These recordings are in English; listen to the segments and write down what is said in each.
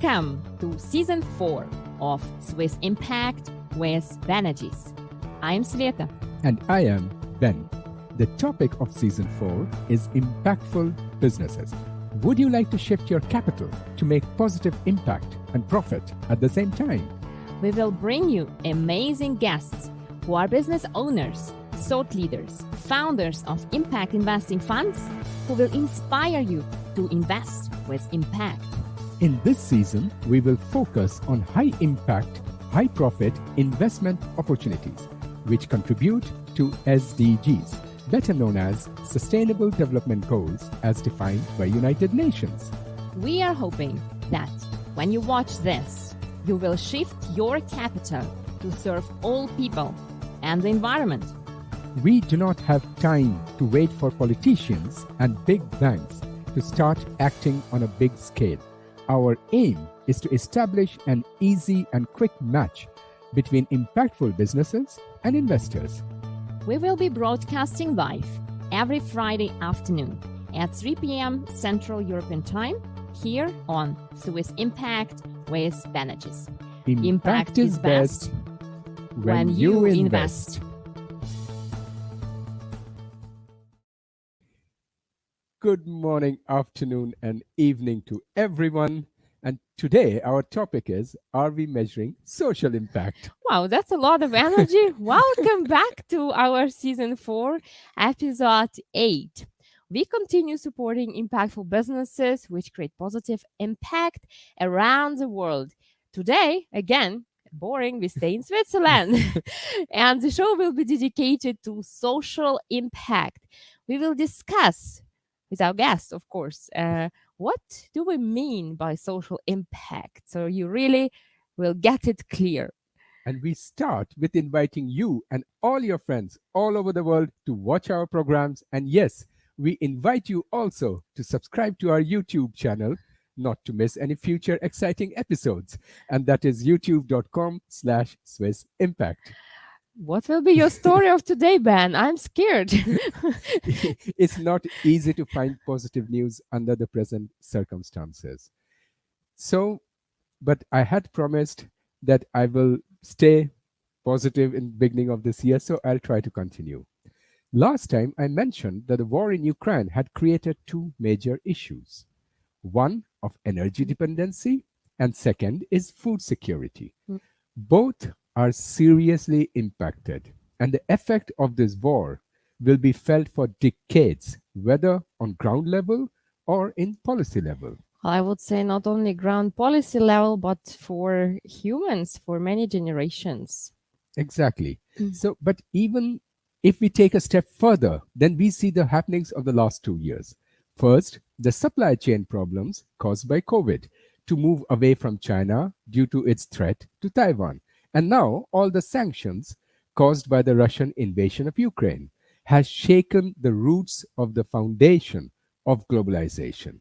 Welcome to Season 4 of Swiss Impact with Banerjis. I am Sveta. And I am Ben. The topic of Season 4 is impactful businesses. Would you like to shift your capital to make positive impact and profit at the same time? We will bring you amazing guests who are business owners, thought leaders, founders of impact investing funds who will inspire you to invest with impact. In this season, we will focus on high impact, high profit investment opportunities, which contribute to SDGs, better known as Sustainable Development Goals as defined by United Nations. We are hoping that when you watch this, you will shift your capital to serve all people and the environment. We do not have time to wait for politicians and big banks to start acting on a big scale. Our aim is to establish an easy and quick match between impactful businesses and investors. We will be broadcasting live every Friday afternoon at 3 p.m. Central European Time here on Swiss Impact with Banerjis. Impact is best when you invest. Good morning, afternoon, and evening to everyone. And today our topic is, are we measuring social impact? Wow, that's a lot of energy. Welcome back to our Season 4, Episode 8. We continue supporting impactful businesses which create positive impact around the world. Today, again, boring, we stay in Switzerland. And the show will be dedicated to social impact. We will discuss with our guest, of course, what do we mean by social impact? So you really will get it clear. And we start with inviting you and all your friends all over the world to watch our programs. And yes, we invite you also to subscribe to our YouTube channel, not to miss any future exciting episodes. And that is youtube.com/Swiss Impact. What will be your story of today, Ben? I'm scared. It's not easy to find positive news under the present circumstances. But I had promised that I will stay positive in the beginning of this year, so I'll try to continue. Last time I mentioned that the war in Ukraine had created two major issues. One of energy dependency, and second is food security. Both are seriously impacted, and the effect of this war will be felt for decades, whether on ground level or in policy level. I would say not only ground policy level, but for humans, for many generations. Exactly. But even if we take a step further, then we see the happenings of the last 2 years. First, the supply chain problems caused by COVID to move away from China due to its threat to Taiwan. And now all the sanctions caused by the Russian invasion of Ukraine has shaken the roots of the foundation of globalization.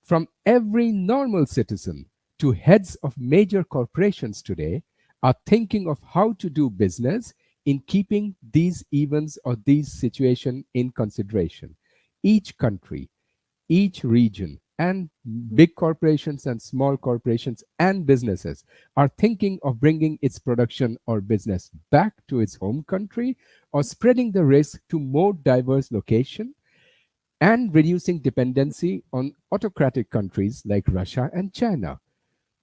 From every normal citizen to heads of major corporations today are thinking of how to do business in keeping these events or these situations in consideration. Each country, each region, and big corporations and small corporations and businesses are thinking of bringing its production or business back to its home country or spreading the risk to more diverse locations and reducing dependency on autocratic countries like Russia and China,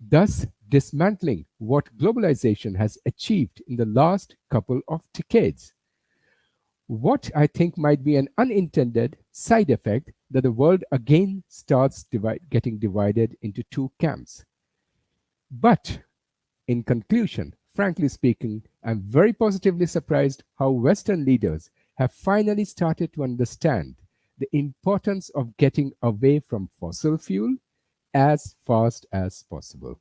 thus dismantling what globalization has achieved in the last couple of decades. What I think might be an unintended side effect that the world again starts getting divided into two camps. But in conclusion, frankly speaking, I'm very positively surprised how Western leaders have finally started to understand the importance of getting away from fossil fuel as fast as possible.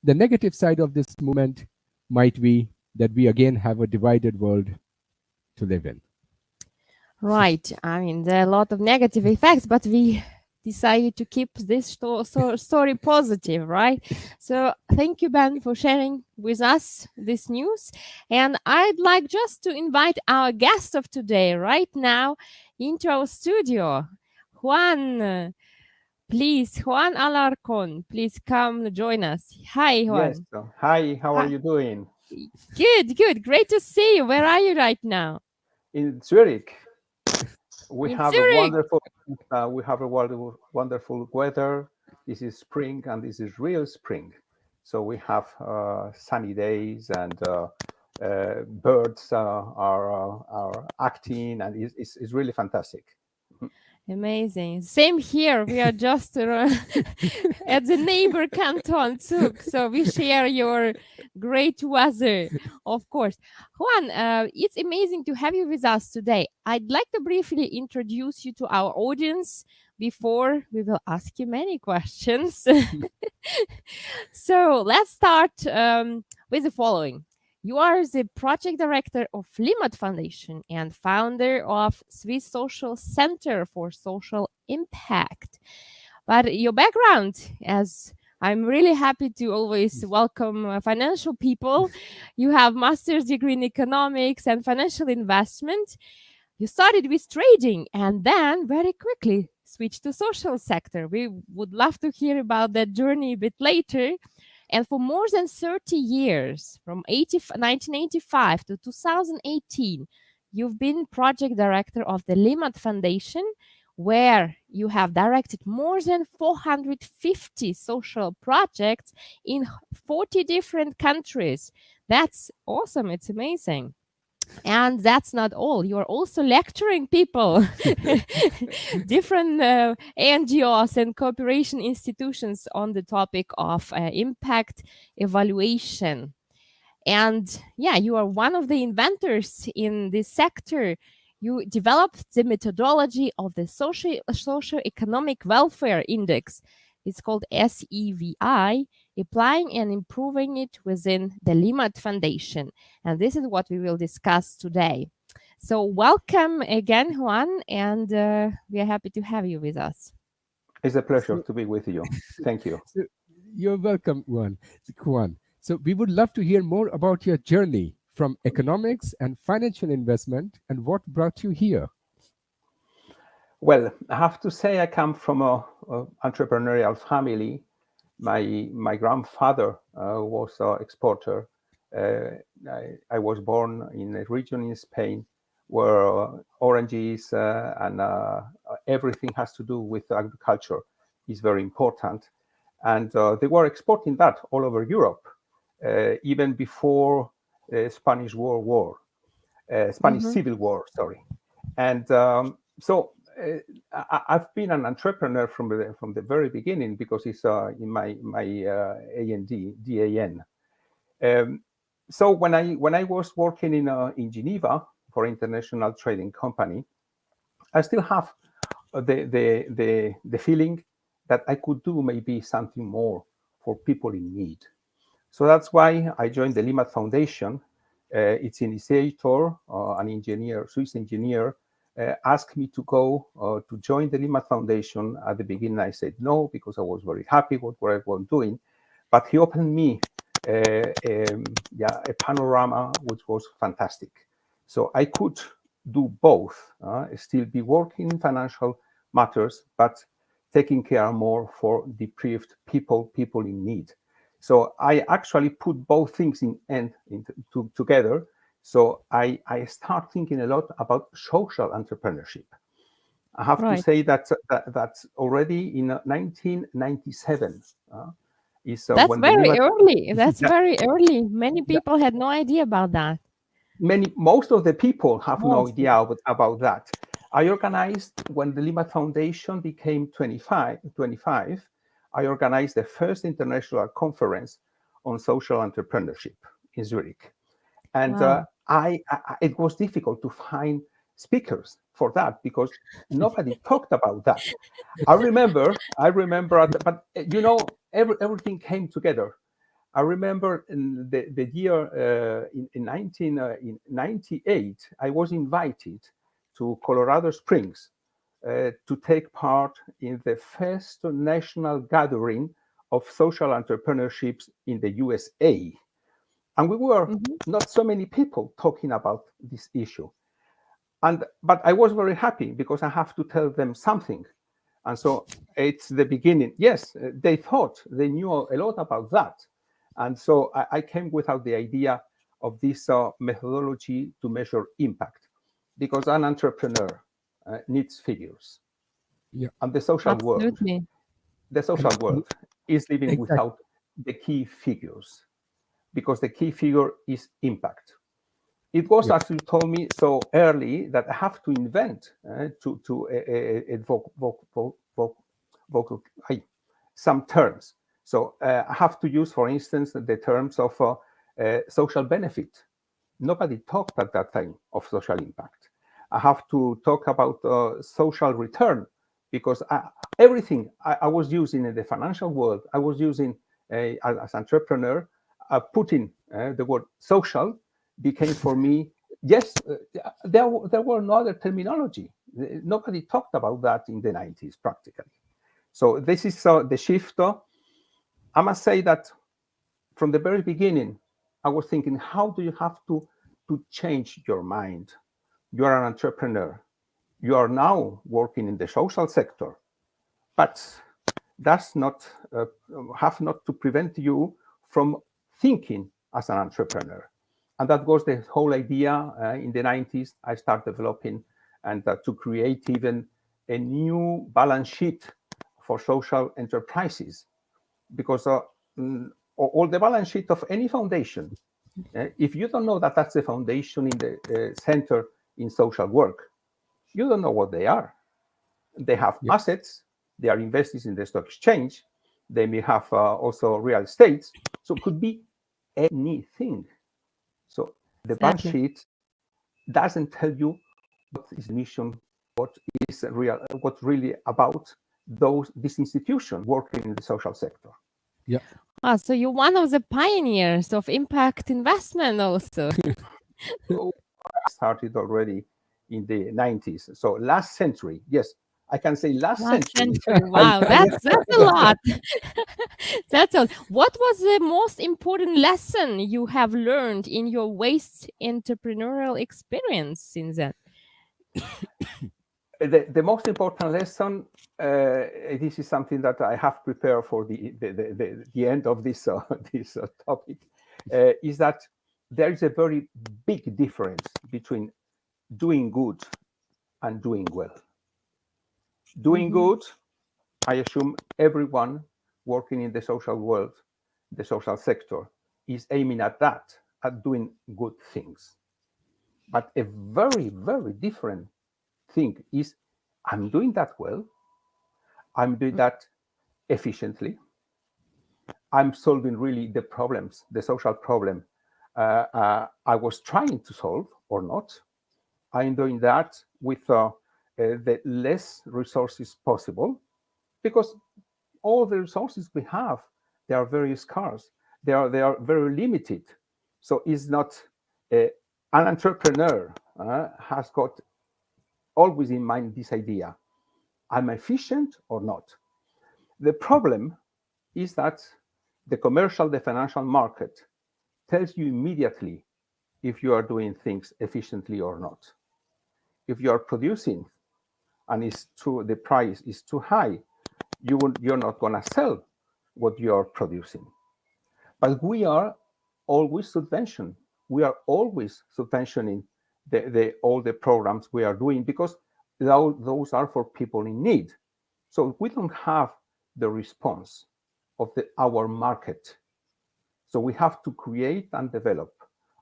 The negative side of this movement might be that we again have a divided world to live in. Right. I mean, there are a lot of negative effects, but we decided to keep this story positive, right? So thank you, Ben, for sharing with us this news. And I'd like just to invite our guest of today right now into our studio. Juan, Please, Juan Alarcon, please come join us. Hi, Yes. Juan. Hi, how are Hi. you doing? Good, good. Great to see you. Where are you right now? In Zurich, we In have a Zurich. wonderful weather. This is spring, and this is real spring. So we have sunny days, and birds are acting, and it's really fantastic. Amazing. Same here. We are just at the neighbor canton, Zug. So we share your great weather, of course. Juan, it's amazing to have you with us today. I'd like to briefly introduce you to our audience before we will ask you many questions. So let's start with the following. You are the project director of Limmat Foundation and founder of Swiss Social Center for Social Impact. But your background, as I'm really happy to always welcome financial people, you have master's degree in economics and financial investment. You started with trading and then very quickly switched to social sector. We would love to hear about that journey a bit later. And for more than 30 years, from 1985 to 2018, you've been project director of the Limmat Foundation, where you have directed more than 450 social projects in 40 different countries. That's awesome. It's amazing. And that's not all. You are also lecturing people, different NGOs and cooperation institutions on the topic of impact evaluation. And yeah, you are one of the inventors in this sector. You developed the methodology of the socio-economic welfare index. It's called SEVI, applying and improving it within the Limmat Foundation. And this is what we will discuss today. So welcome again, Juan, and we are happy to have you with us. It's a pleasure So, to be with you. Thank you. so you're welcome, Juan. So we would love to hear more about your journey from economics and financial investment and what brought you here. Well, I have to say I come from a entrepreneurial family. My grandfather was an exporter. I was born in a region in Spain where oranges and everything has to do with agriculture is very important, and they were exporting that all over Europe, even before the Spanish Mm-hmm. Civil War. Sorry, and so I've been an entrepreneur from the very beginning because it's in my AND DAN. So when I was working in Geneva for international trading company, I still have the feeling that I could do maybe something more for people in need. So that's why I joined the Limmat Foundation. Its initiator, an engineer, Swiss engineer, asked me to go to join the Limmat Foundation. At the beginning, I said no because I was very happy with what I was doing. But he opened me a panorama which was fantastic. So I could do both, still be working in financial matters, but taking care more for deprived people in need. So I actually put both things together. So I start thinking a lot about social entrepreneurship. I have to Right. say that's already in 1997 is That's when the very limit. early. That's that, very early. Many that people had no idea about that. most of the people have no Most. idea about that. I organized when the Limmat Foundation became 25. I organized the first international conference on social entrepreneurship in Zurich, and Wow. it was difficult to find speakers for that because nobody talked about that. I remember, but everything came together. I remember in the year in 98, I was invited to Colorado Springs to take part in the first national gathering of social entrepreneurships in the USA. And we were Mm-hmm. not so many people talking about this issue. But I was very happy because I have to tell them something. And so it's the beginning. Yes, they thought they knew a lot about that. And so I came without the idea of this methodology to measure impact, because an entrepreneur needs figures. Yeah. And the social world Absolutely. is living Exactly. without the key figures, because the key figure is impact. It was, Yeah. as you told me so early, that I have to invent some terms. So I have to use, for instance, the terms of social benefit. Nobody talked at that time of social impact. I have to talk about social return, because everything I was using in the financial world, I was using as entrepreneur, putting the word social became for me, yes, there were no other terminology. Nobody talked about that in the 90s practically. So this is the shift. I must say that from the very beginning, I was thinking, how do you have to change your mind? You are an entrepreneur. You are now working in the social sector, but that's not have not to prevent you from thinking as an entrepreneur. And that was the whole idea in the 90s. I started developing and to create even a new balance sheet for social enterprises, because all the balance sheet of any foundation, if you don't know that that's the foundation in the center in social work, you don't know what they are. They have Yeah. assets, they are invested in the stock exchange, they may have also real estates, so it could be anything. So the balance Exactly. sheet doesn't tell you what is the mission, what is real, what really about this institution working in the social sector. Yeah. Ah, so you're one of the pioneers of impact investment also. So I started already in the 90s. So last century, yes, I can say last Last century. century. Wow, that's a lot. That's all. What was the most important lesson you have learned in your waste entrepreneurial experience since then? The most important lesson, this is something that I have prepared for the end of this this topic, is that there is a very big difference between doing good and doing well. Doing Mhm. good, I assume everyone working in the social world, the social sector, is aiming at that, at doing good things. But a very, very different thing is, I'm doing that well, I'm doing that efficiently, I'm solving really the problems, the social problem I was trying to solve or not. I'm doing that with the less resources possible, because all the resources we have, they are very scarce. They are very limited. So it's not an entrepreneur has got always in mind this idea: I'm efficient or not. The problem is that the commercial, the financial market tells you immediately if you are doing things efficiently or not. If you are producing and the price is too high, you're not going to sell what you are producing. But we are always subvention. We are always subventioning all the programs we are doing, because those are for people in need. So we don't have the response of our market. So we have to create and develop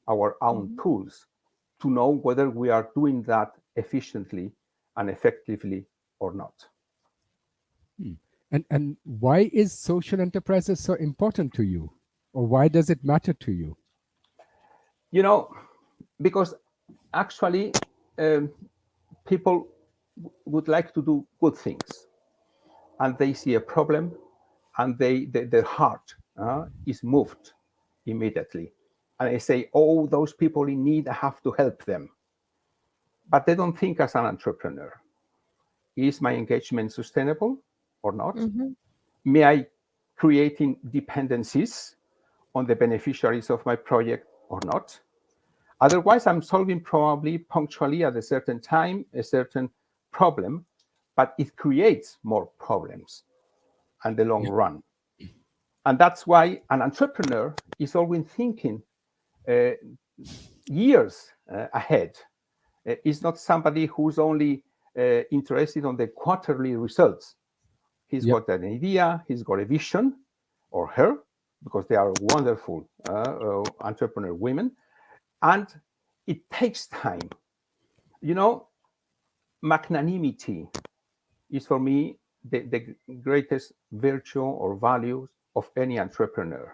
our own Mhm. tools to know whether we are doing that efficiently and effectively or not. Hmm. And why is social enterprises so important to you, or why does it matter to you? You know, because actually people would like to do good things, and they see a problem, and their heart is moved immediately, and they say, oh, those people in need, I have to help them. But they don't think as an entrepreneur: is my engagement sustainable or not? Mhm. May I creating dependencies on the beneficiaries of my project or not? Otherwise, I'm solving probably punctually at a certain time a certain problem, but it creates more problems in the long run. And that's why an entrepreneur is always thinking years ahead. It's not somebody who's only interested on the quarterly results. He's Yep. got an idea, he's got a vision, or her, because they are wonderful entrepreneur women, and it takes time. You know, magnanimity is for me the greatest virtue or values of any entrepreneur.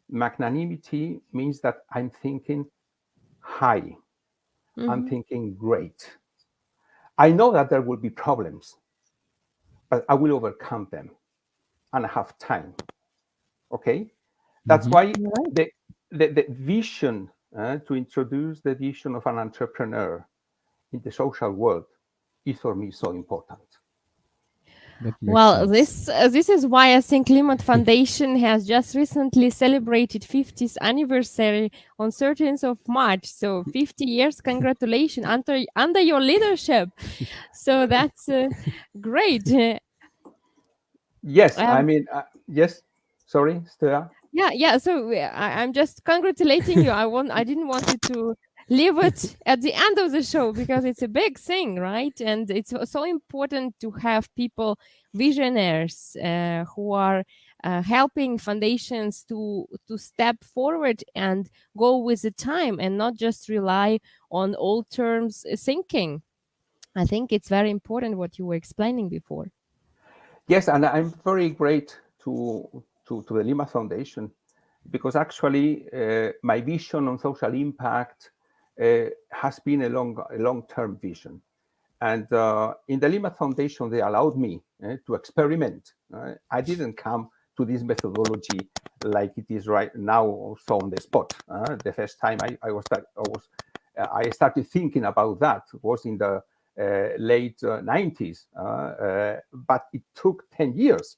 Magnanimity means that I'm thinking high, I'm thinking great. I know that there will be problems, but I will overcome them and I have time. Okay? That's Mhm. why Right. the vision to introduce the vision of an entrepreneur in the social world is for me so important. That makes Well, sense. this is why I think Limmat Foundation has just recently celebrated 50th anniversary on 13th of March. So 50 years, congratulations under your leadership. So that's great. Yes, I Um, mean, yes, sorry, Stella. yeah. So I'm just congratulating you. I didn't want you to leave it at the end of the show because it's a big thing, right? And it's so important to have people, visionaries, who are helping foundations to step forward and go with the time and not just rely on old terms thinking. I think it's very important what you were explaining before. Yes, and I'm very great to the Lima Foundation because actually my vision on social impact has been a long-term vision. And in the Lima Foundation, they allowed me to experiment. I didn't come to this methodology like it is right now, also on the spot. The first time I started thinking about that was in the late 90s, but it took 10 years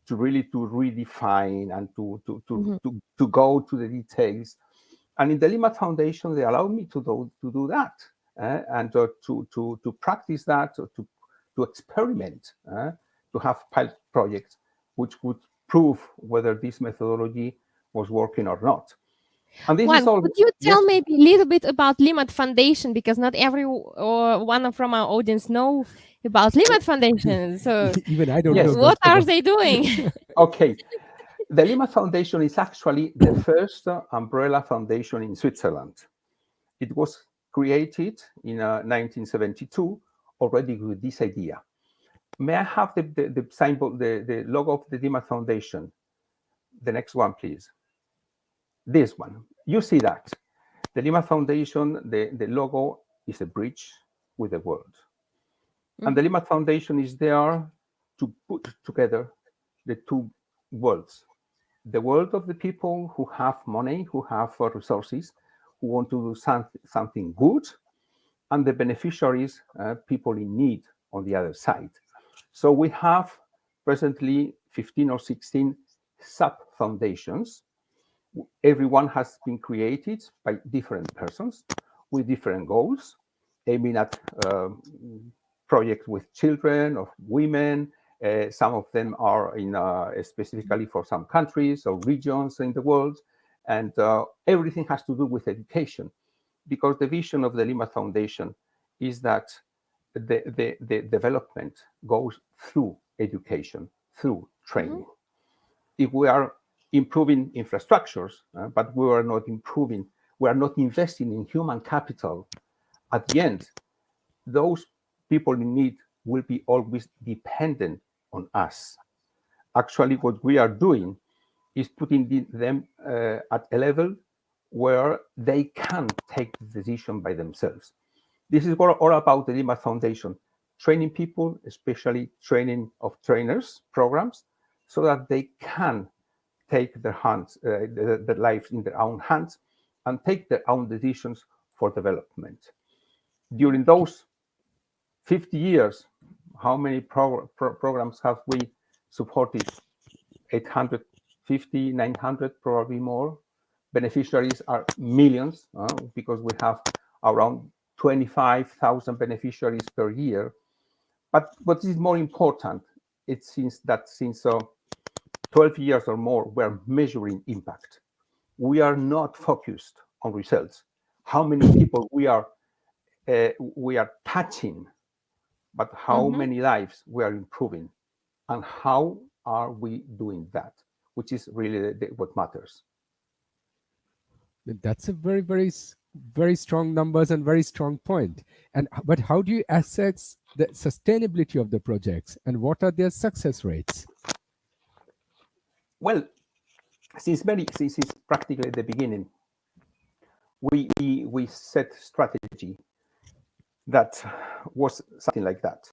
to really to redefine and Mhm. to go to the details. And in the Limmat Foundation, they allowed me to do that and to practice that, to experiment, to have pilot projects which would prove whether this methodology was working or not. And this is Juan, all. could you tell Yes, maybe a little bit about Limmat Foundation because not every or one from our audience know about Limmat Foundation. So, Even I don't know yes. what much are about. they doing? Okay. The Limmat Foundation is actually the first umbrella foundation in Switzerland. It was created in 1972 already with this idea. May I have the symbol, the logo of the Limmat Foundation? The next one, please. This one. You see that. The Limmat Foundation, the logo is a bridge with the world. And the Mhm. Limmat Foundation is there to put together the two worlds. The world of the people who have money, who have resources, who want to do something good, and the beneficiaries, people in need on the other side. So we have presently 15 or 16 sub foundations. Everyone has been created by different persons with different goals, aiming at projects with children, of women. Some of them are in specifically for some countries or regions in the world, and everything has to do with education, because the vision of the Lima Foundation is that the development goes through education, through Mhm. training. If we are improving infrastructures, but we are not investing in human capital, at the end, those people in need will be always dependent on us. Actually, what we are doing is putting them at a level where they can take the decision by themselves. This is all about the Lima Foundation, training people, especially training of trainers programs, so that they can take their lives in their own hands and take their own decisions for development. During those 50 years, how many programs have we supported? 850, 900, probably more. Beneficiaries are millions because we have around 25,000 beneficiaries per year. But what is more important, it seems that since 12 years or more, we're measuring impact. We are not focused on results, how many people we are touching, but how Mm-hmm. many lives we are improving, and how are we doing that, which is really what matters. That's a very strong numbers and very strong point. And but how do you assess the sustainability of the projects and what are their success rates? Well, since practically the beginning, we set strategy that was something like that.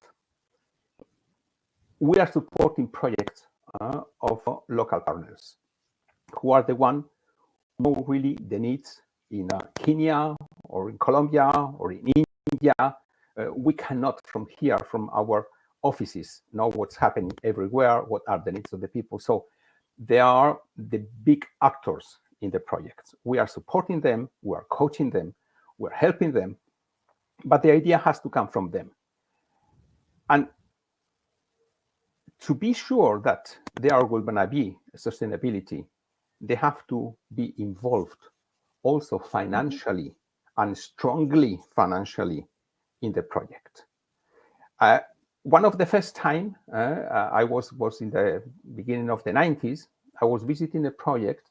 We are supporting projects of local partners who are the one who know really the needs in Kenya or in Colombia or in India. We cannot from here, from our offices, know what's happening everywhere, what are the needs of the people. So they are the big actors in the projects. We are supporting them, we are coaching them, we're helping them, but the idea has to come from them. And to be sure that there will be sustainability, they have to be involved also financially and strongly financially in the project. One of the first time I was in the beginning of the 90s, I was visiting a project.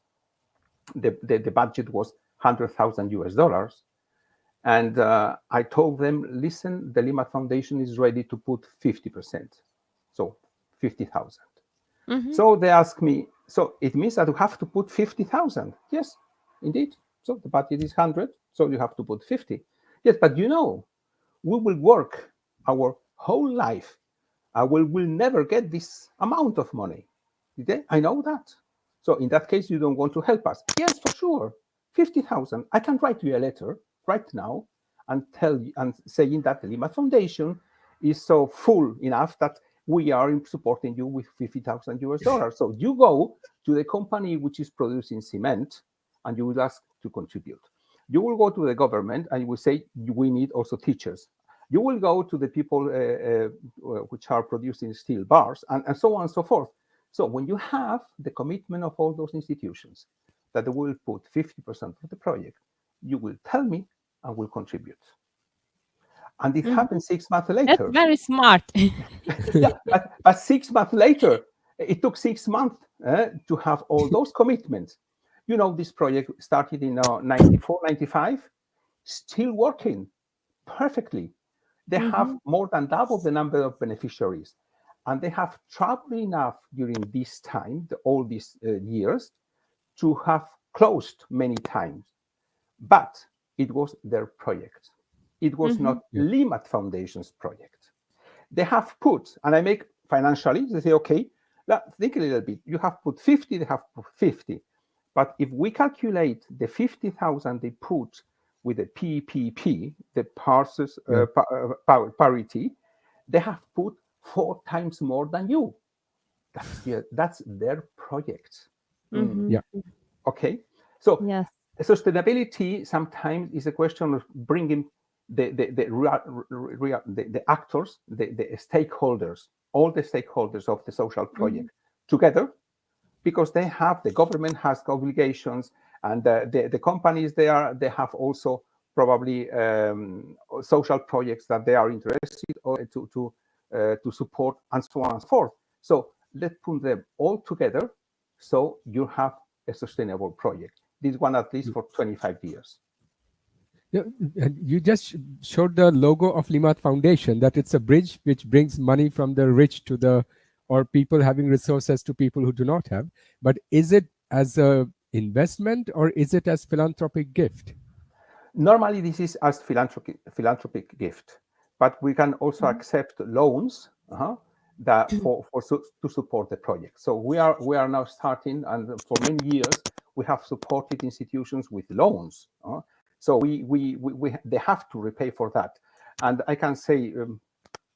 The budget was $100,000. And I told them, listen, the Limmat Foundation is ready to put 50%. So 50,000. Mm-hmm. So they asked me, so it means that you have to put 50,000. Yes, indeed. So the budget is 100, so you have to put 50. Yes, but we will work our whole life. We'll never get this amount of money. I know that. So in that case, you don't want to help us. Yes, for sure. 50,000. I can write you a letter right now and tell you and saying that the Limmat Foundation is so full enough that we are supporting you with $50,000. So you go to the company which is producing cement and you will ask to contribute. You will go to the government and you will say, we need also teachers. You will go to the people which are producing steel bars and so on and so forth. So when you have the commitment of all those institutions that they will put 50% of the project, you will tell me and will contribute. And it happened 6 months That's later. very smart. Yeah, but 6 months later, it took 6 months to have all those commitments. This project started in 94, 95, still working perfectly. They have more than double the number of beneficiaries. And they have traveled enough during this time, all these years, to have closed many times. But it was their project. It was not Limmat Foundation's project. They have put, and I make financially, they say, okay, think a little bit. You have put 50, they have put 50. But if we calculate the 50,000 they put with the PPP, the parses parity, they have put 4 times more than you. That's their project. Yeah. Okay. So Yes. sustainability sometimes is a question of bringing the actors, the stakeholders, all the stakeholders of the social project together, because the government has obligations, and the companies they have also probably social projects that they are interested to support, and so on and so forth. So let's put them all together so you have a sustainable project. This one at least for 25 years. Yeah, and you just showed the logo of Limmat Foundation, that it's a bridge which brings money from the rich to or people having resources to people who do not have. But is it as a investment or is it as philanthropic gift? Normally, this is as philanthropic gift, but we can also accept loans that to support the project. So we are now starting, and for many years we have supported institutions with loans. So they have to repay for that, and I can say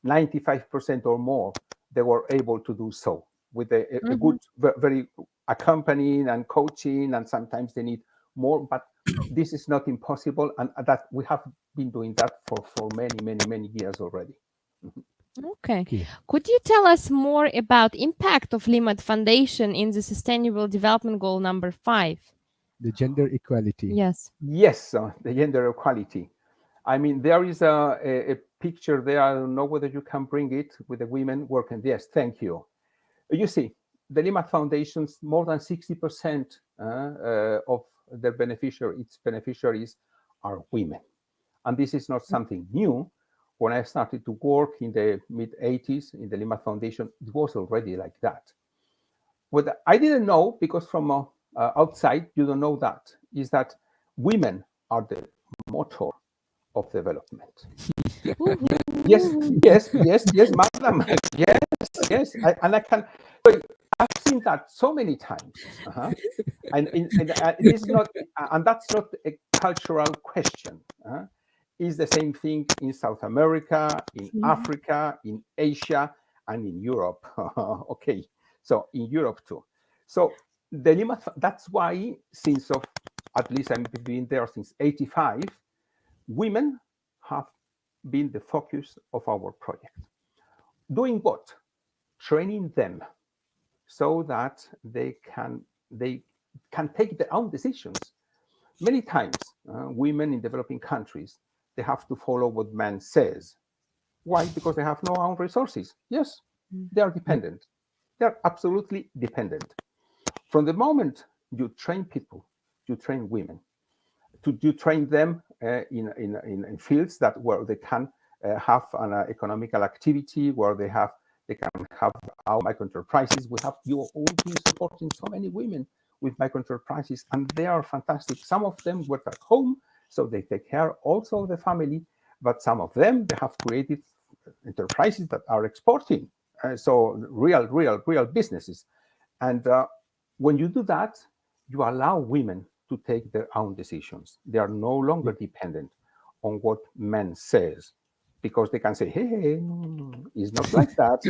95% or more they were able to do so with a good, very accompanying and coaching, and sometimes they need more, but this is not impossible, and that we have been doing that for many years already. Okay. Okay. Could you tell us more about impact of Limmat Foundation in the Sustainable Development Goal number 5? The gender equality. Yes. Yes, the gender equality. I mean, there is a picture there. I don't know whether you can bring it with the women working. Yes, thank you. You see, the Limmat Foundation's more than 60% of their its beneficiaries are women. And this is not something new. When I started to work in the mid-80s in the Limmat Foundation, it was already like that. What I didn't know, because from outside, you don't know that, is that women are the motor of development. Yes, yes, yes, yes, madam. Yes, yes. And I can, so I've seen that so many times. And this is not, and that's not a cultural question. It's the same thing in South America, in Africa, in Asia, and in Europe. Okay, so in Europe too. So the Limmat, that's why since of, at least I've been there since 85, women have been the focus of our project. Doing what? Training them so that they can take their own decisions. Many times, women in developing countries, they have to follow what man says. Why? Because they have no own resources. Yes, they are dependent. They are absolutely dependent. From the moment you train people, you train women, you train them in fields that where they can have an economical activity, where they can have our micro enterprises. We have you all been supporting so many women with micro enterprises, and they are fantastic. Some of them work at home, so they take care also of the family. But some of them, they have created enterprises that are exporting, so real businesses. And when you do that, you allow women to take their own decisions. They are no longer dependent on what men says, because they can say, "Hey, it's not like that."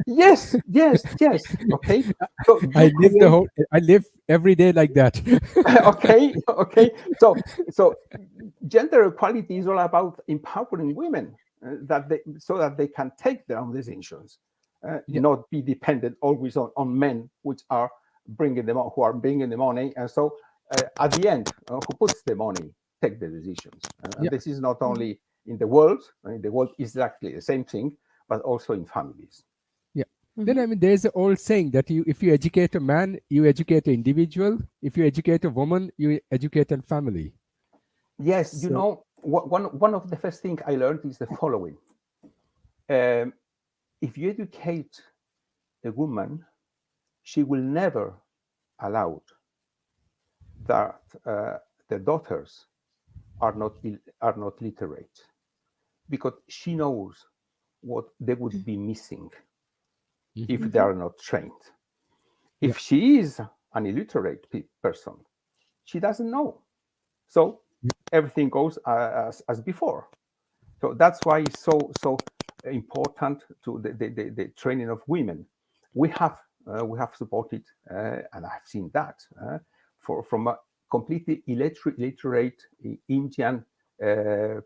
Yes, yes, yes. Okay. So you create. I live every day like that. Okay, okay. So gender equality is all about empowering women so that they can take their own decisions, Yeah. not be dependent always on men, which are who are bringing the money. And so at the end, who puts the money take the decisions. And Yeah. this is not only in the world. In the world is exactly the same thing, but also in families. Yeah. Then I mean, there's an old saying that if you educate a man, you educate an individual. If you educate a woman, you educate a family. Yes, you So know, one of the first things I learned is the following. If you educate a woman, she will never allow that the daughters are not literate, because she knows what they would be missing if they are not trained. yeah, If she is an illiterate person, she doesn't know. So everything goes as before. So that's why it's so important to the training of women. We have supported, and I've seen that from a completely illiterate Indian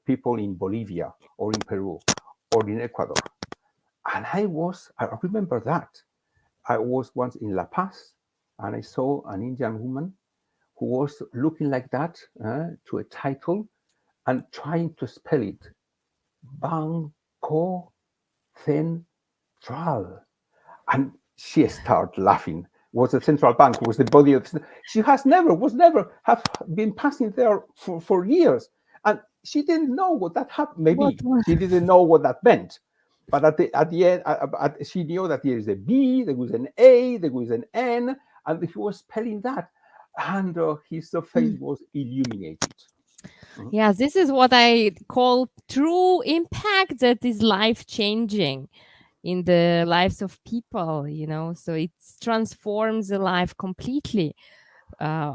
people in Bolivia or in Peru or in Ecuador. And I remember that. I was once in La Paz, and I saw an Indian woman who was looking like that to a title and trying to spell it. Banco Central. And she started laughing. Was the central bank, was the body of. She was never have been passing there for years. And she didn't know what that happened. What? Maybe she didn't know what that meant. But at the end, she knew that there is a B, there was an A, there was an N, and he was spelling that. And his face was illuminated. Yes, this is what I call true impact that is life changing in the lives of people, so it transforms the life completely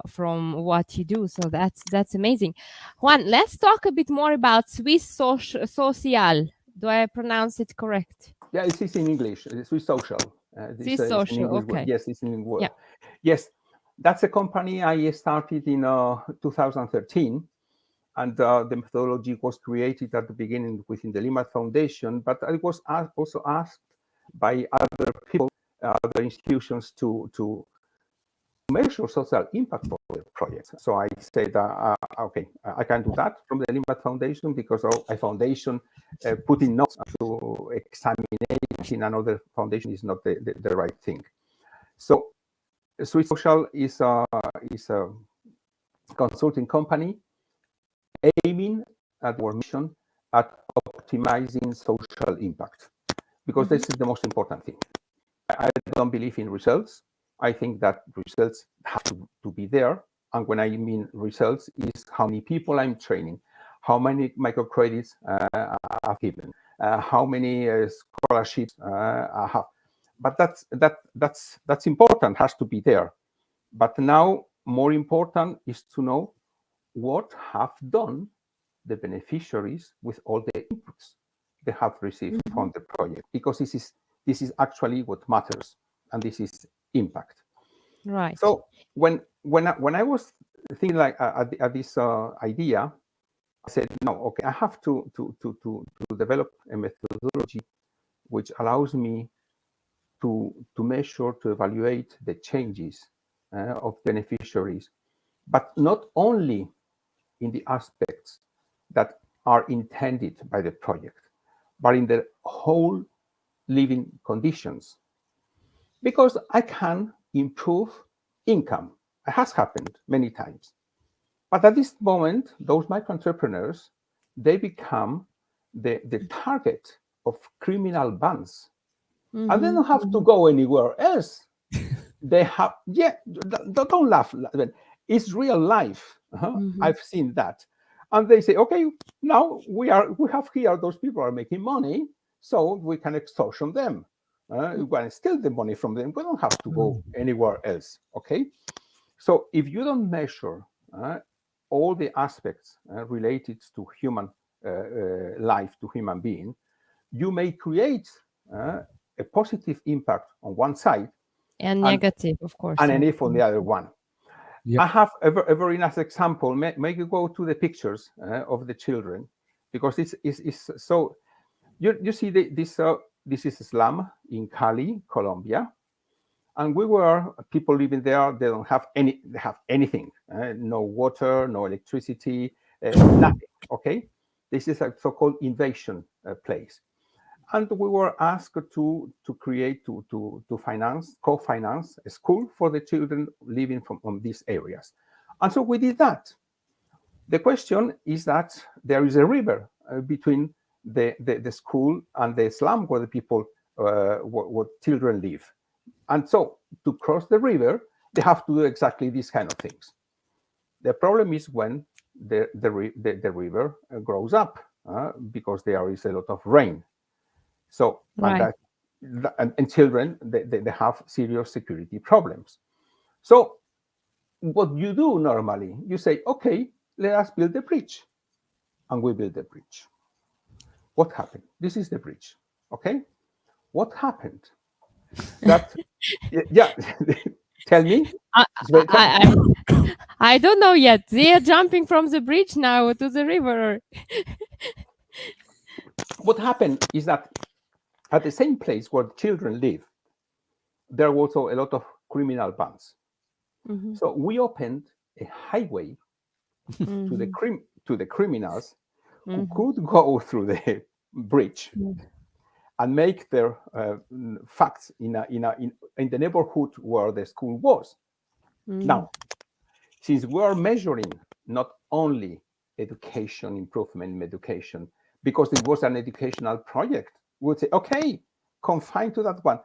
from what you do. So that's amazing. Juan, let's talk a bit more about Swiss Social. Do I pronounce it correct? Yeah, it is in English. Swiss Social. Swiss It's an Social, English word. okay. Yes, it's an English word. Yeah. Yes, that's a company I started in 2013. And the methodology was created at the beginning within the Limmat Foundation, but it was also asked by other people, other institutions to measure social impact for the project. So I said, okay, I can do that from the Limmat Foundation, because a foundation putting notes to examining another foundation is not the right thing. So Swiss Social is a consulting company aiming at our mission at optimizing social impact, because this is the most important thing. I don't believe in results. I think that results have to be there. And when I mean results, is how many people I'm training, how many microcredits I've given, how many scholarships I have. But that's important, has to be there. But now more important is to know what have done the beneficiaries with all the inputs they have received from the project, because this is actually what matters, and this is impact. Right. So when I was thinking like at this idea, I said, no, okay, I have to develop a methodology which allows me to measure, to evaluate the changes of beneficiaries, but not only in the aspects that are intended by the project, but in the whole living conditions. Because I can improve income. It has happened many times. But at this moment, those micro entrepreneurs, they become the target of criminal bands. And they don't have to go anywhere else. They have, don't laugh. It's real life. I've seen that. And they say, okay, now we have here, those people are making money, so we can extortion them. We can steal the money from them. We don't have to go anywhere else. Okay. So if you don't measure all the aspects related to human life, to human being, you may create a positive impact on one side and negative, of course, and a negative on the other one. Yeah. I have a very nice example. May you go to the pictures of the children, because it's so. You see this is a slum in Cali, Colombia, and we were people living there. They don't have anything, no water, no electricity, nothing. Okay, this is a so-called invasion place. And we were asked to create, to co-finance a school for the children living from these areas. And so we did that. The question is that there is a river between the school and the slum where the people, where children live. And so to cross the river, they have to do exactly these kind of things. The problem is when the river grows up, because there is a lot of rain. So, right. and children, they have serious security problems. So what you do normally, you say, okay, let us build the bridge. And we build the bridge. What happened? This is the bridge. Okay. What happened? That, yeah, tell me. I don't know yet. They are jumping from the bridge now to the river. What happened is that at the same place where children live, there were also a lot of criminal bands. So we opened a highway to the criminals who could go through the bridge and make their facts in the neighborhood where the school was. Now, since we are measuring not only education improvement in education, because it was an educational project, we would say, okay, confined to that one,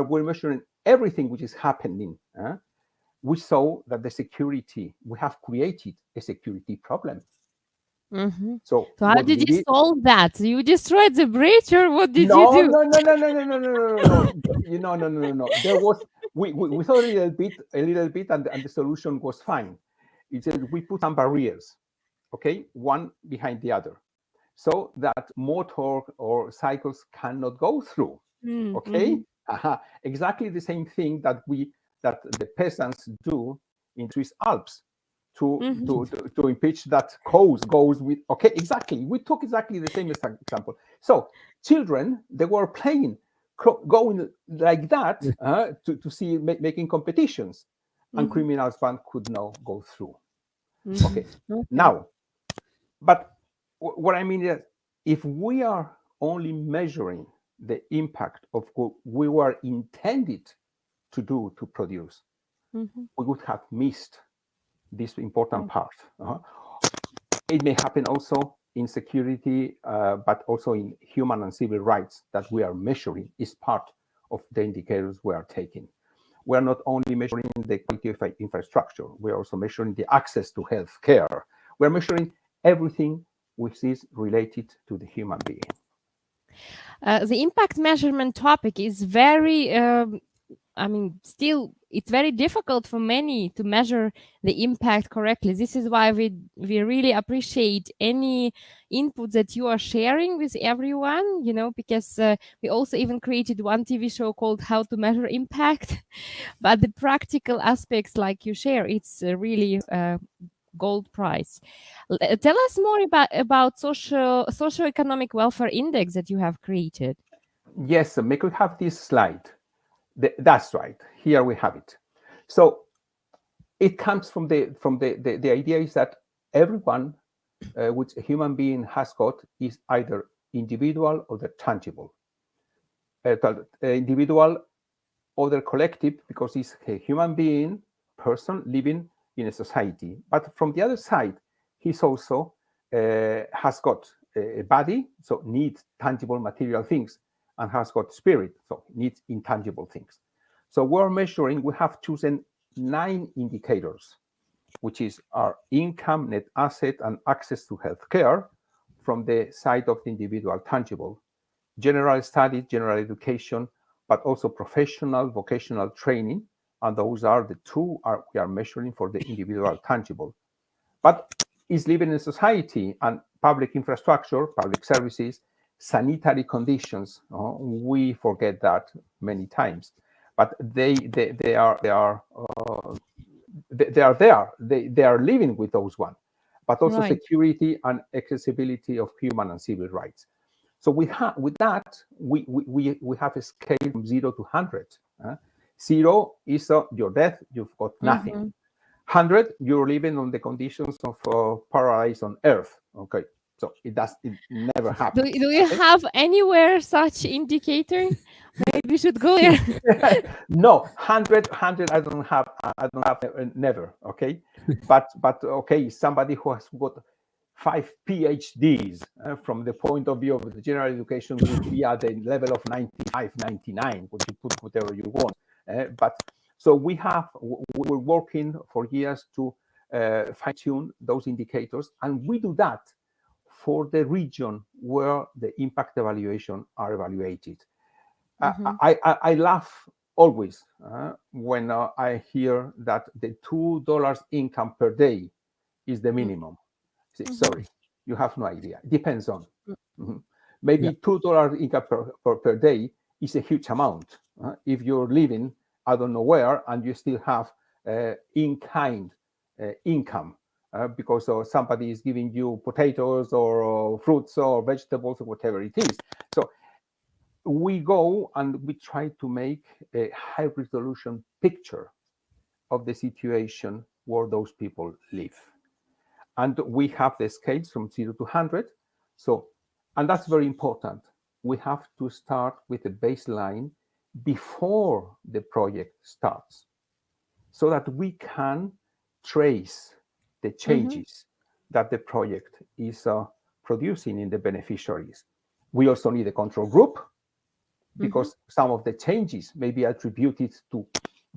we're measuring everything which is happening. We saw that the security, we have created a security problem. So how did you solve that? You destroyed the bridge, or what did you do? No. No. There was we thought a little bit, and the solution was fine. It said we put some barriers, okay, one behind the other, so that motor or cycles cannot go through. Okay, exactly the same thing that the peasants do in Swiss Alps. to impeach that cause goes with, okay, exactly. We took exactly the same example. So children, they were playing, going like that to see making competitions, and criminals ban could not go through. Okay, now, but what I mean is, if we are only measuring the impact of what we were intended to do to produce, we would have missed this important part. It may happen also in security, but also in human and civil rights that we are measuring is part of the indicators we are taking. We are not only measuring the quality of infrastructure, we are also measuring the access to health care. We are measuring everything which is related to the human being. The impact measurement topic is very still it's very difficult for many to measure the impact correctly. This is why we really appreciate any input that you are sharing with everyone, because we also even created one TV show called How to Measure Impact. But the practical aspects, like you share, it's really gold prize. Tell us more about socio-economic welfare index that you have created. Yes, we could have this slide. That's right. Here we have it. So it comes from the idea is that everyone which a human being has got is either individual or the tangible. Individual or the collective, because he's a human being, person living in a society. But from the other side, he's also has got a body, so needs tangible material things, and has got spirit, so needs intangible things. So we're measuring, we have chosen 9 indicators, which is our income, net asset, and access to healthcare from the side of the individual tangible, general studies, general education, but also professional, vocational training. And those are the 2 we are measuring for the individual tangible. But is living in society and public infrastructure, public services, sanitary conditions. We forget that many times, but they are there. They are living with those ones, but also Right. security and accessibility of human and civil rights. So we have with that we have a scale from 0 to 100. 0 is your death; you've got nothing. 100, you're living on the conditions of paradise on earth. Okay, so it never happens. Do you have anywhere such indicator? Maybe we should go there. No, 100. I don't have never. Okay, but okay, somebody who has got 5 PhDs from the point of view of the general education would be at the level of 95, 99, which you put whatever you want. But so we're working for years to fine-tune those indicators, and we do that for the region where the impact evaluation are evaluated. I laugh always when I hear that the $2 income per day is the minimum. Sorry, you have no idea. It depends on. Maybe $2 income per day is a huge amount. If you're living, I don't know where, and you still have in-kind income because somebody is giving you potatoes or fruits or vegetables or whatever it is. So we go and we try to make a high resolution picture of the situation where those people live. And we have the scales from 0 to 100. So, and that's very important. We have to start with a baseline before the project starts so that we can trace the changes that the project is producing in the beneficiaries. We also need a control group because some of the changes may be attributed to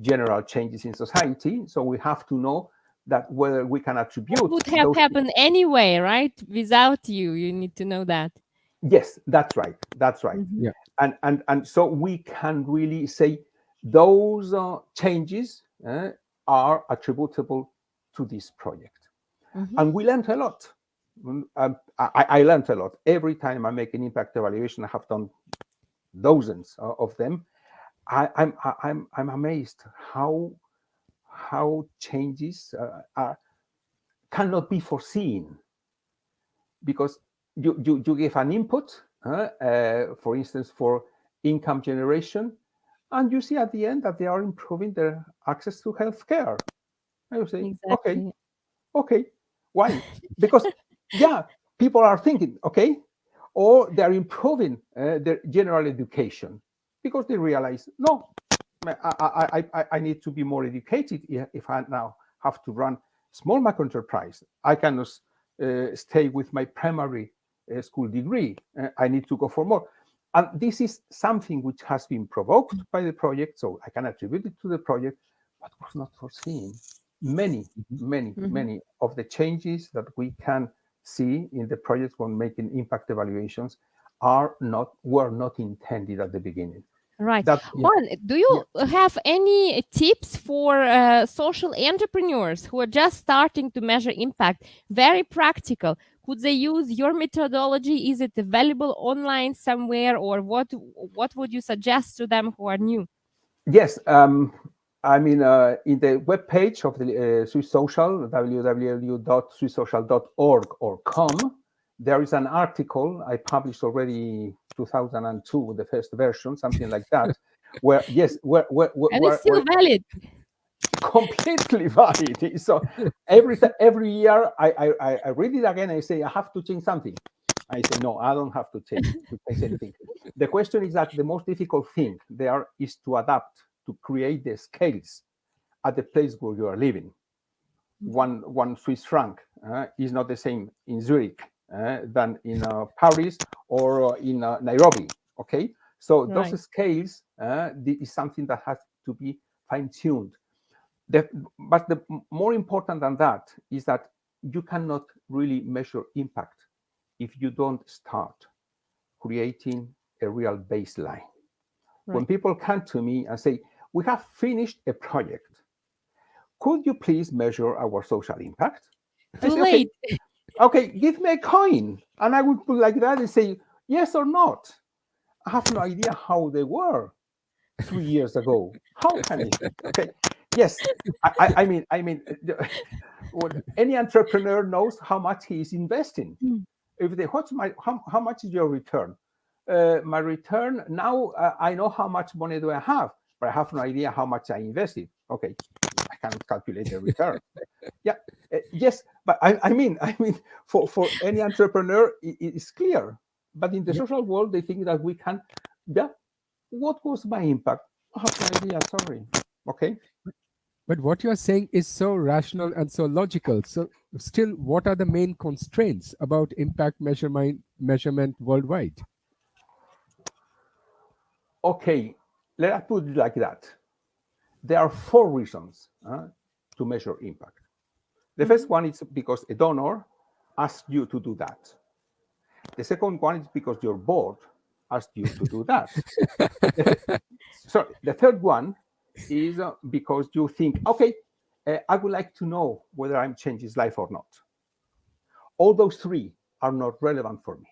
general changes in society. So we have to know that whether we can attribute It would have happened anyway, right? Without you need to know that. Yes, that's right. That's right. Yeah. And so we can really say those changes are attributable to this project. And we learned a lot. I learned a lot. Every time I make an impact evaluation, I have done dozens of them. I'm amazed how changes are cannot be foreseen, because you give an input, for instance, for income generation, and you see at the end that they are improving their access to healthcare. And you say, Exactly. okay, why? Because, yeah, people are thinking, okay, or they're improving their general education because they realize, no, I need to be more educated if I now have to run small macro enterprise. I cannot stay with my primary school degree. I need to go for more. And this is something which has been provoked by the project, so I can attribute it to the project, but was not foreseen. Many, many of the changes that we can see in the project when making impact evaluations were not intended at the beginning. Right. That Juan, do yeah. you have any tips for social entrepreneurs who are just starting to measure impact? Very practical. Could they use your methodology? Is it available online somewhere, or what would you suggest to them who are new? Yes, I mean, in the web page of the Swiss Social, www.swisssocial.org or com, there is an article I published already 2002, the first version, something like that, where yes, And it's still where valid. completely valid. So every year I read it again. I say I have to change something. I say no, I don't have to change anything. The question is that the most difficult thing there is to adapt, to create the scales at the place where you are living. One Swiss franc is not the same in Zurich than in Paris or in Nairobi. Okay, so Right. those scales is something that has to be fine-tuned. But the more important than that is that you cannot really measure impact if you don't start creating a real baseline. When Right. people come to me and say, we have finished a project, could you please measure our social impact? I Too say, late. okay, give me a coin. And I would put like that and say, yes or not. I have no idea how they were 3 years ago. How can I think? Okay, yes. I mean, any entrepreneur knows how much he is investing. Mm. If they, how much is your return? My return now, I know how much money do I have, but I have no idea how much I invested. Okay, I cannot calculate the return. Yeah, yes, but I mean, for any entrepreneur, it's clear. But in the Yeah. social world, they think that we can. Yeah, what was my impact? I have no idea. Sorry. Okay. But what you're saying is so rational and so logical. So, still, what are the main constraints about impact measurement worldwide? Okay. Let us put it like that. There are 4 reasons to measure impact. The first one is because a donor asked you to do that. The second one is because your board asked you to do that. The third one is because you think, okay, I would like to know whether I'm changing his life or not. All those 3 are not relevant for me.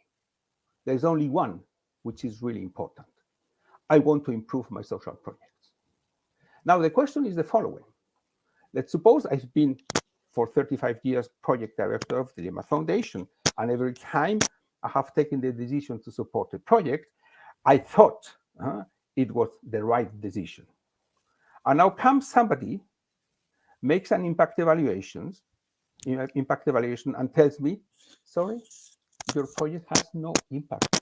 There's only one which is really important. I want to improve my social projects. Now, the question is the following. Let's suppose I've been for 35 years project director of the Limmat Foundation, and every time I have taken the decision to support a project, I thought it was the right decision. And now comes somebody, makes an impact evaluation, and tells me, sorry, your project has no impact.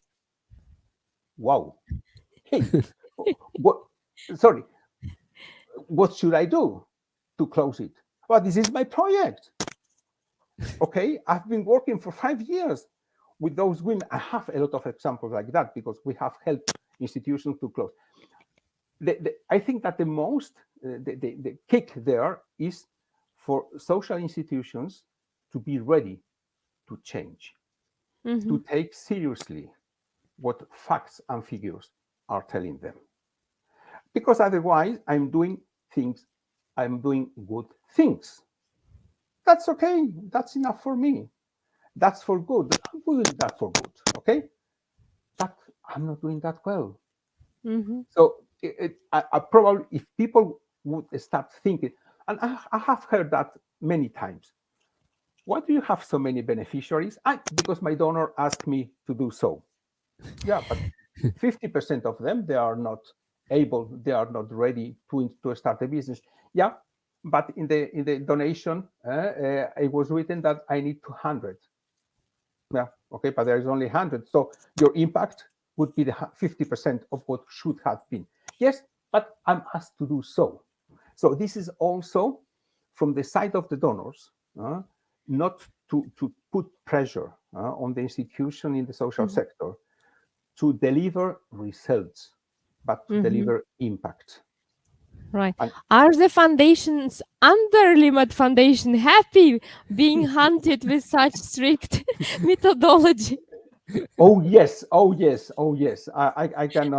Wow. Hey, what? Sorry, what should I do to close it? Well, this is my project. Okay, I've been working for 5 years with those women. I have a lot of examples like that because we have helped institutions to close. I think that the most, the kick there is for social institutions to be ready to change, to take seriously what facts and figures are telling them. Because otherwise, I'm doing good things. That's okay. That's enough for me. That's for good. I'm doing that for good. Okay. But I'm not doing that well. So I probably, if people would start thinking, and I have heard that many times. why do you have so many beneficiaries? Because my donor asked me to do so. Yeah, but 50% of them, they are not ready to start a business. Yeah, but in the donation, it was written that I need 200. Yeah, okay, but there is only 100. So your impact would be the 50% of what should have been. Yes, but I'm asked to do so. So this is also from the side of the donors, not to put pressure on the institution in the social sector to deliver results, but to deliver impact. Right. Are the foundations under Limmat Foundation happy being hunted with such strict methodology? Oh yes, oh yes, oh yes. I can.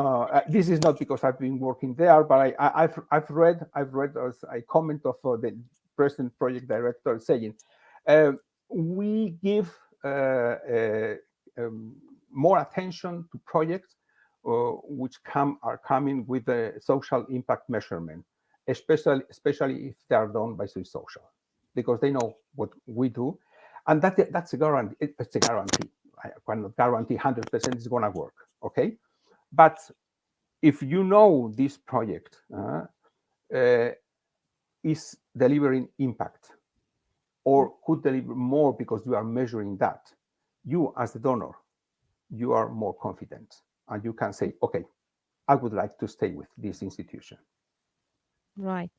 This is not because I've been working there, but I've read as a comment of the present project director saying, we give more attention to projects which are coming with a social impact measurement, especially if they are done by Swiss Social, because they know what we do, and that's a guarantee. It's a guarantee. I cannot guarantee 100% it's going to work, okay? But if you know this project is delivering impact or could deliver more because you are measuring that, you as the donor, you are more confident and you can say, okay, I would like to stay with this institution. Right.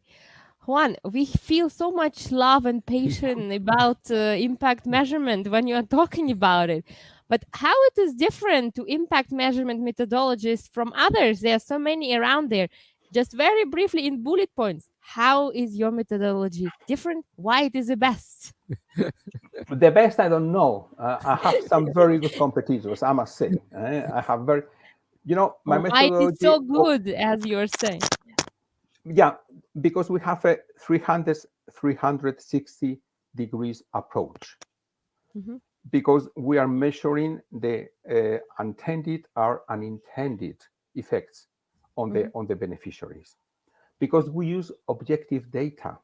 Juan, we feel so much love and passion about impact measurement when you are talking about it. But how it is different to impact measurement methodologies from others? There are so many around there. Just very briefly in bullet points, how is your methodology different? Why it is the best? The best, I don't know. I have some very good competitors, I must say. I have very, my Why it is methodology. so good, as you're saying? Yeah, because we have a 360 degrees approach. Because we are measuring the intended or unintended effects on the beneficiaries. Because we use objective data.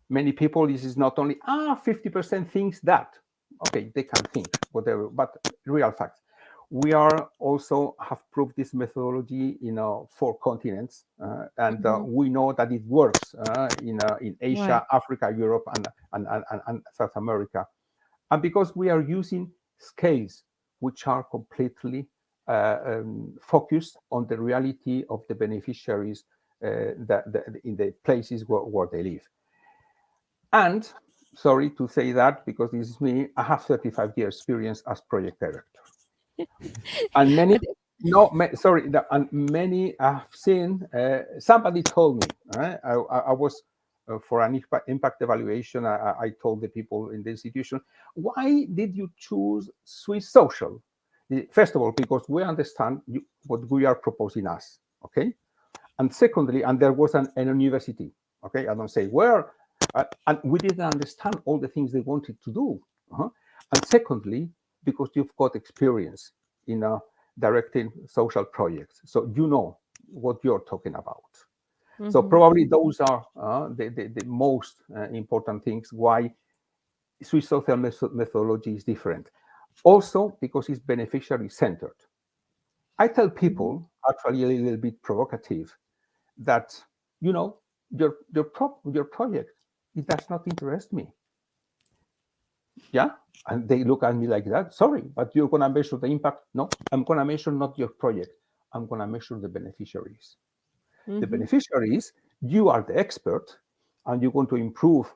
Many people, this is not only 50% thinks that. Okay, they can think whatever, but real facts. We are also have proved this methodology in 4 continents, and we know that it works in Asia, Right. Africa, Europe, and South America. And because we are using scales which are completely focused on the reality of the beneficiaries in the places where they live. And sorry to say that because this is me, I have 35 years experience as project director. And many, and many I've seen, somebody told me, I was for an impact evaluation, I told the people in the institution, why did you choose Swiss Social? First of all, because we understand what we are proposing us, okay? And secondly, and there was an university, okay? I don't say where, and we didn't understand all the things they wanted to do. And secondly, because you've got experience in directing social projects, so you know what you're talking about. So probably those are the most important things why Swiss social methodology is different. Also because it's beneficiary centered. I tell people, actually a little bit provocative, that your project, it does not interest me. Yeah, and they look at me like that. Sorry, but you're gonna measure the impact? No, I'm gonna measure not your project. I'm gonna measure the beneficiaries. The beneficiaries, you are the expert, and you're going to improve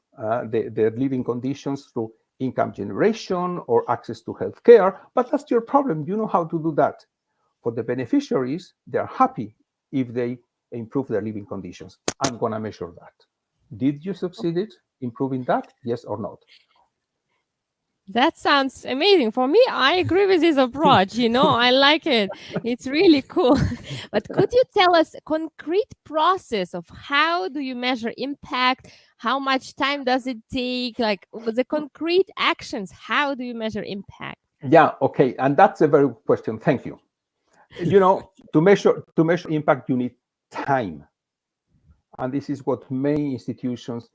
their living conditions through income generation or access to healthcare. But that's your problem. You know how to do that. For the beneficiaries, they're happy if they improve their living conditions. I'm going to measure that. Did you succeed in improving that? Yes or not? That sounds amazing. For me, I agree with this approach. I like it. It's really cool. But could you tell us a concrete process of how do you measure impact? How much time does it take? Like the concrete actions, how do you measure impact? Yeah, okay. And that's a very good question. Thank you. To measure impact, you need time. And this is what many institutions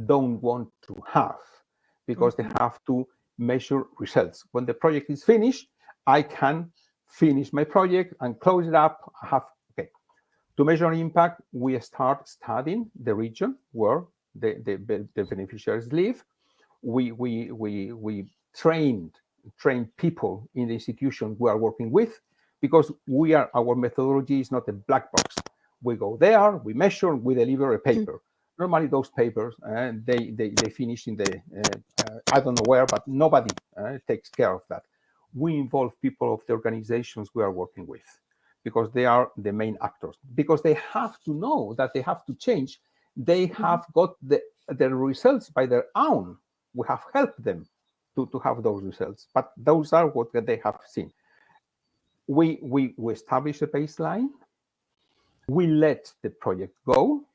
don't want to have. because they have to measure results. When the project is finished, I can finish my project and close it up. To measure impact, we start studying the region where the beneficiaries live. We train people in the institution we are working with, because our methodology is not a black box. We go there, we measure, we deliver a paper. Normally those papers, they finish in the, I don't know where, but nobody takes care of that. We involve people of the organizations we are working with, because they are the main actors, because they have to know that they have to change. They have got the results by their own. We have helped them to have those results, but those are what they have seen. We establish a baseline. We let the project go.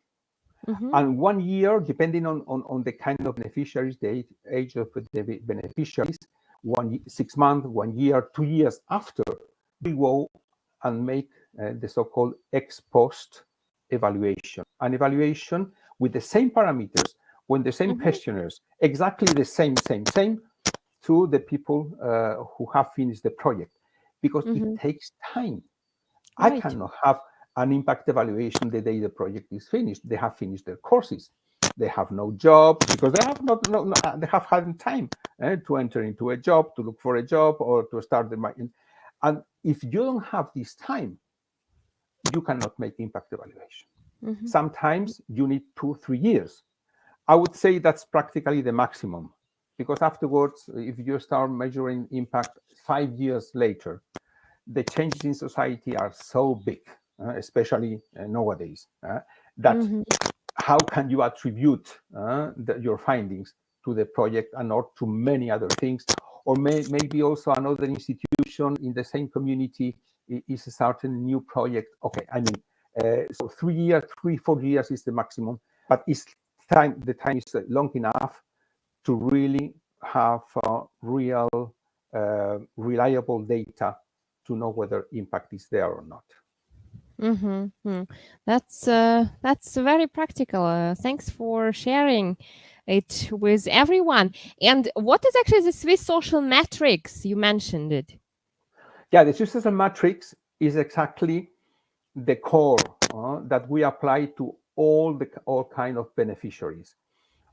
And 1 year, depending on the kind of beneficiaries, the age of the beneficiaries, 6 months, 1 year, 2 years after, we go and make the so-called ex post evaluation. An evaluation with the same parameters, when the same questionnaires, exactly the same, to the people who have finished the project, because it takes time. I cannot have an impact evaluation the day the project is finished. They have finished their courses. They have no job because they have they have had time to enter into a job, to look for a job, or to start the market. And if you don't have this time, you cannot make impact evaluation. Sometimes you need 2-3 years. I would say that's practically the maximum, because afterwards, if you start measuring impact 5 years later, the changes in society are so big, especially nowadays, that how can you attribute your findings to the project and not to many other things? Or maybe also another institution in the same community is starting a new project. Okay, I mean, so 3 years, 3-4 years is the maximum, but it's time. The time is long enough to really have real, reliable data to know whether impact is there or not. That's very practical. Thanks for sharing it with everyone. And what is actually the Swiss social matrix? You mentioned it. Yeah, the Swiss social matrix is exactly the core that we apply to all kind of beneficiaries.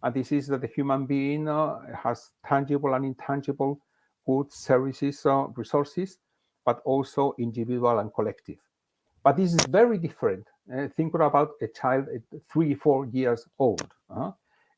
And this is that the human being has tangible and intangible goods, services, resources, but also individual and collective. But this is very different. Think about a child at 3-4 years old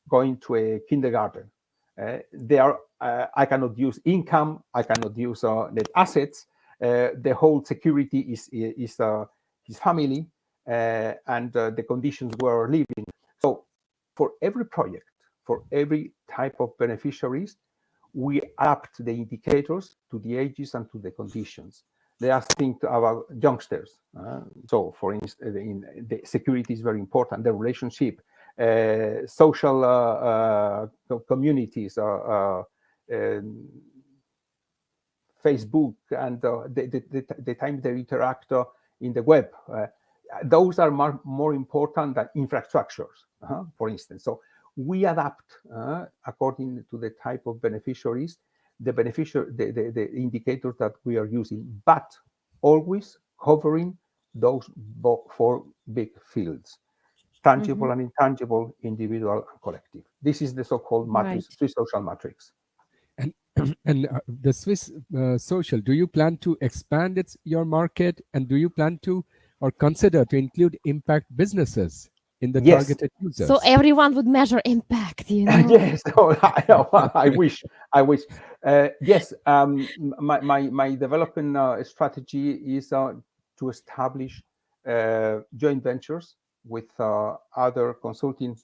going to a kindergarten. I cannot use income. I cannot use net assets. The whole security is his family and the conditions we're living. So for every project, for every type of beneficiaries, we adapt the indicators to the ages and to the conditions. They are thinking about youngsters. So, for instance, the security is very important. The relationship, social communities, Facebook, and the time they interact in the web. Those are more important than infrastructures, for instance. So we adapt according to the type of beneficiaries, the indicators that we are using, but always covering those 4 big fields: tangible and intangible, individual and collective. This is the so-called matrix, Swiss social matrix. And the Swiss social, do you plan to expand your market, and do you plan to or consider to include impact businesses in the targeted users? So everyone would measure impact, you know? Yes, I wish. Yes, my development strategy is to establish joint ventures with other consulting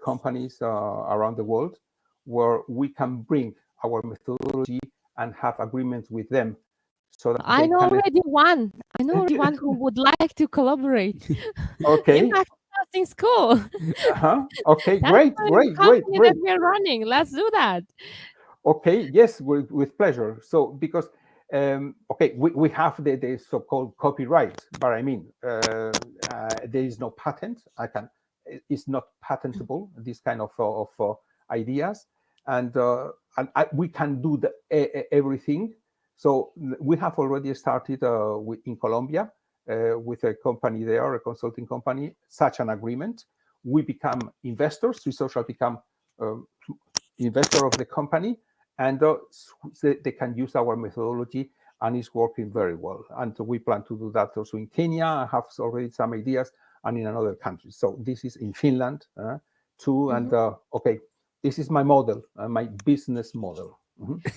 companies around the world, where we can bring our methodology and have agreements with them. So that I know already one. I know one who would like to collaborate. Okay. Impact Investing School. Okay, That's great. that we're running. Let's do that. Okay, yes, with pleasure. So because okay, we have the so-called copyright, but I mean there is no patent. It's not patentable, this kind of ideas. and we can do everything. So we have already started in Colombia with a company there, a consulting company, such an agreement. We become investors. We shall become investor of the company, and they can use our methodology, and it's working very well. And we plan to do that also in Kenya. I have already some ideas, and in another country. So this is in Finland too. And okay, this is my model, my business model.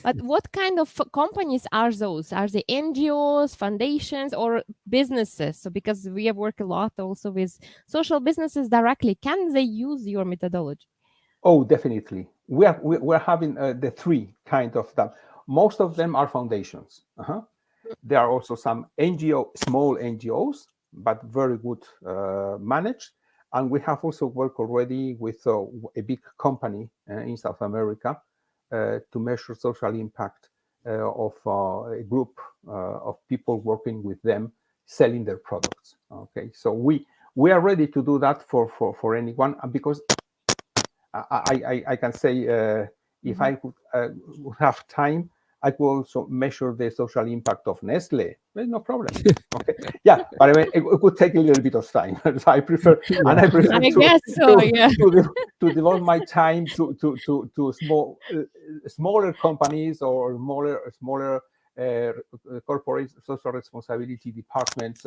But what kind of companies are those? Are they NGOs, foundations, or businesses? So because we have worked a lot also with social businesses directly, can they use your methodology? Oh, definitely. We're having the three kind of them. Most of them are foundations. There are also some small NGOs, but very good managed. And we have also worked already with a big company in South America to measure social impact of a group of people working with them, selling their products. Okay, so we are ready to do that for anyone, because I can say if I would have time, I could also measure the social impact of Nestle. There's no problem. Okay, yeah, but I mean, it would take a little bit of time. So I prefer, and I prefer to devote my time to smaller companies or smaller corporate social responsibility departments,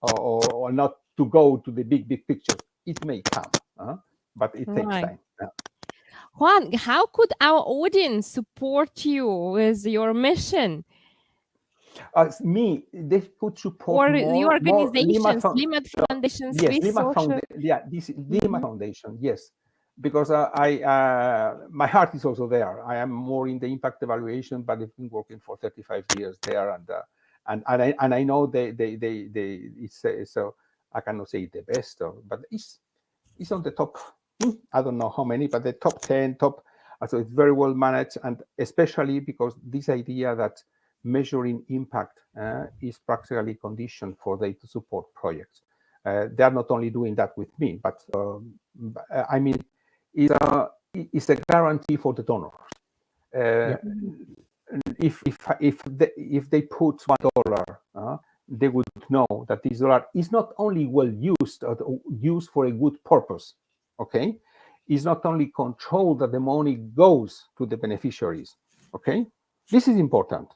or not to go to the big picture. It may come, but it takes time. Juan, how could our audience support you with your mission? They could support or the organizations, Limmat Foundation, yes, Swiss Limmat Social. this is Limmat Foundation, yes, because my heart is also there. I am more in the impact evaluation, but I've been working for 35 years there, and I know it's so I cannot say the best, but it's on the top. I don't know how many, but the top 10, so it's very well managed, and especially because this idea that measuring impact is practically conditioned for them to support projects. They are not only doing that with me, but I mean, it's a guarantee for the donors. If they put $1, they would know that this dollar is not only well used or used for a good purpose. Okay, it's not only controlled that the money goes to the beneficiaries. Okay, this is important.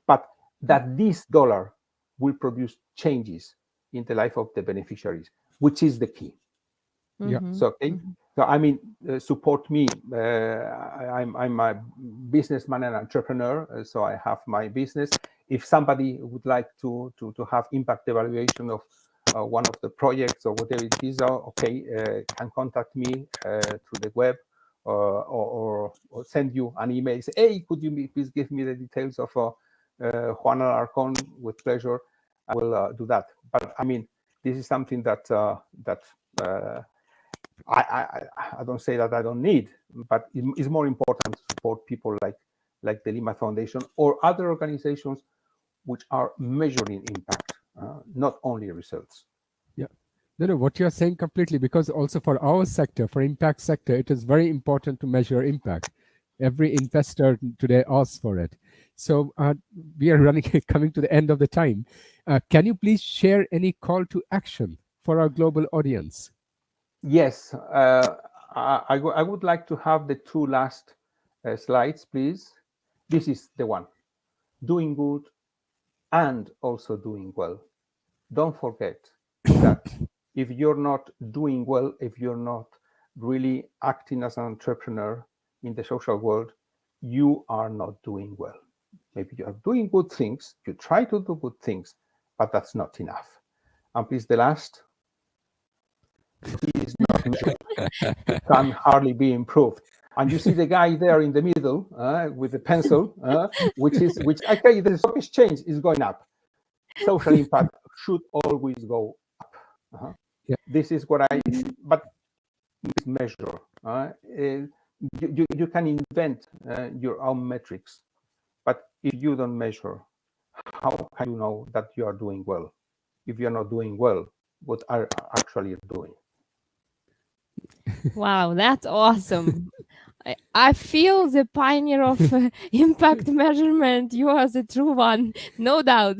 But that this dollar will produce changes in the life of the beneficiaries, which is the key. So okay. So I mean, support me. I'm a businessman and entrepreneur, so I have my business. If somebody would like to have impact evaluation of one of the projects or whatever it is, okay, can contact me through the web or send you an email. Say, hey, could you please give me the details of Juan Alarcon? With pleasure, I will do that. But I mean, this is something that I don't say that I don't need, but it's more important to support people like the Limmat Foundation or other organizations which are measuring impact, not only results. Yeah. No, what you're saying completely, because also for our sector, for impact sector, it is very important to measure impact. Every investor today asks for it. So we are coming to the end of the time. Can you please share any call to action for our global audience? Yes, I would like to have the two last slides, please. This is the one. Doing good and also doing well. Don't forget that if you're not doing well, if you're not really acting as an entrepreneur in the social world, you are not doing well. Maybe you are doing good things, you try to do good things, but that's not enough. And please, the last, is not measured, can hardly be improved. And you see the guy there in the middle with the pencil, which okay, the stock exchange is going up. Social impact should always go up. This is what but measure. You can invent your own metrics, but if you don't measure, how can you know that you are doing well? If you're not doing well, what are actually doing? Wow, that's awesome. I feel the pioneer of impact measurement. You are the true one, no doubt.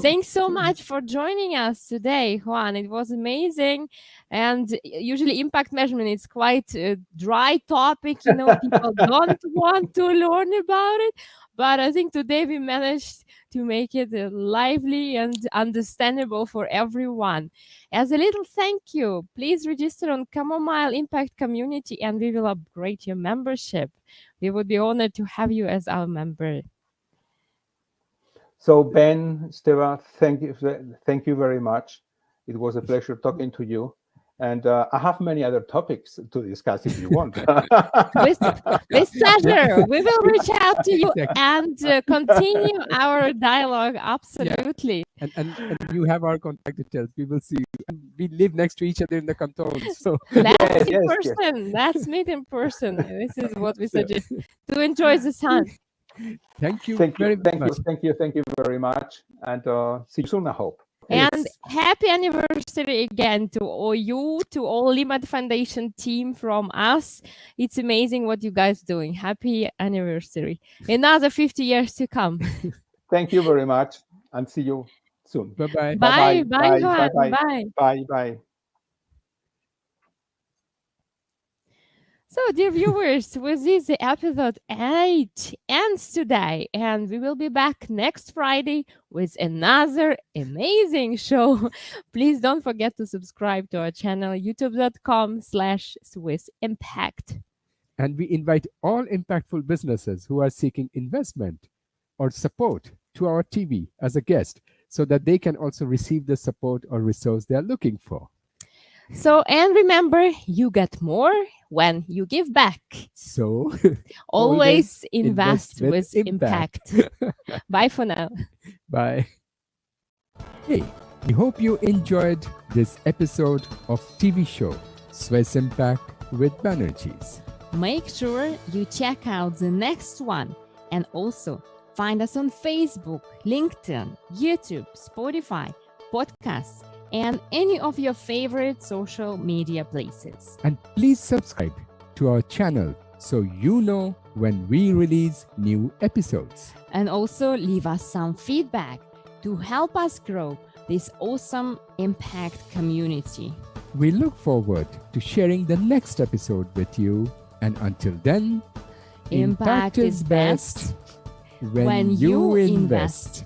Thanks so much for joining us today, Juan. It was amazing. And usually, impact measurement is quite a dry topic. People don't want to learn about it. But I think today we managed to make it lively and understandable for everyone. As a little thank you, please register on Chamomile Impact Community and we will upgrade your membership. We would be honored to have you as our member. So Ben, Steva, thank you very much. It was a pleasure talking to you. And I have many other topics to discuss if you want. With pleasure. We will reach out to you and continue our dialogue. Absolutely. Yeah. And you have our contact details. We will see you. And we live next to each other in the canton. So let's in person. Let's meet in person. This is what we suggest to enjoy the sun. Thank you very much. Thank you very much. And see you soon, I hope. And happy anniversary again to all you, to all Limmat Foundation team from us. It's amazing what you guys doing. Happy anniversary. Another 50 years to come. Thank you very much and see you soon. Bye-bye. Bye. Bye. Bye. Bye. Bye. Bye. Bye. So, dear viewers, with this, the episode 8 ends today, and we will be back next Friday with another amazing show. Please don't forget to subscribe to our channel, youtube.com/Swiss Impact. And we invite all impactful businesses who are seeking investment or support to our TV as a guest so that they can also receive the support or resource they are looking for. So, and remember, you get more when you give back. So, always invest with impact. Bye for now. Bye. Hey, we hope you enjoyed this episode of TV show Swiss Impact with Banerjis. Make sure you check out the next one and also find us on Facebook, LinkedIn, YouTube, Spotify, podcasts, and any of your favorite social media places. And please subscribe to our channel so you know when we release new episodes. And also leave us some feedback to help us grow this awesome impact community. We look forward to sharing the next episode with you. And until then, impact is best when you invest.